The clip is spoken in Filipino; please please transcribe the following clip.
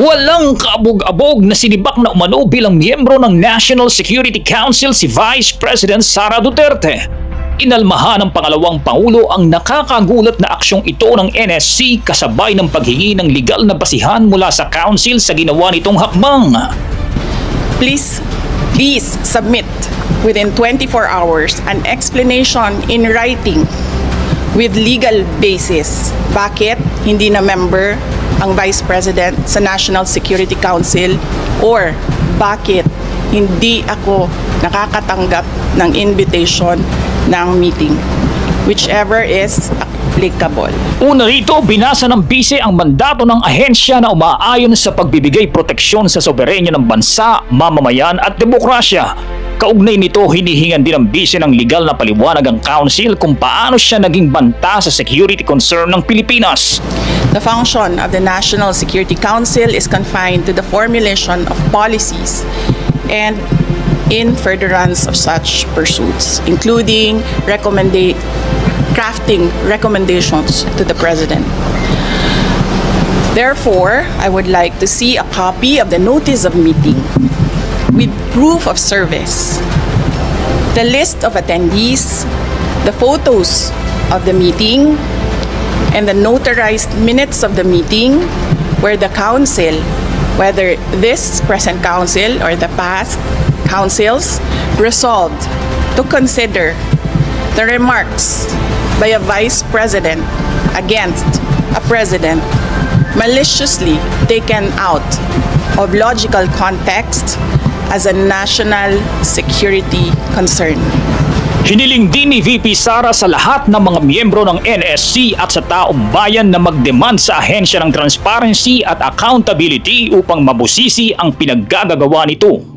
Walang kaabog-abog na sinibak na umano bilang miyembro ng National Security Council si Vice President Sara Duterte. Inalmahan ng pangalawang Pangulo ang nakakagulat na aksyong ito ng NSC kasabay ng paghingi ng legal na basihan mula sa Council sa ginawa nitong hakbang. Please submit within 24 hours an explanation in writing with legal basis. Bakit hindi na member ang Vice President sa National Security Council or bakit hindi ako nakakatanggap ng invitation ng meeting, whichever is applicable. Una rito, binasa ng bise ang mandato ng ahensya na umaayon sa pagbibigay proteksyon sa soberenya ng bansa, mamamayan at demokrasya. Kaugnay nito, hinihingan din ng bise ng legal na paliwanag ang council kung paano siya naging banta sa security concern ng Pilipinas. The function of the National Security Council is confined to the formulation of policies and in furtherance of such pursuits, including crafting recommendations to the President. Therefore, I would like to see a copy of the notice of meeting with proof of service, the list of attendees, the photos of the meeting, and the notarized minutes of the meeting where the council, whether this present council or the past councils, resolved to consider the remarks by a vice president against a president maliciously taken out of logical context as a national security concern. Hiniling din ni VP Sara sa lahat ng mga miyembro ng NSC at sa taong bayan na magdemand sa ahensya ng transparency at accountability upang mabusisi ang pinaggagawa nito.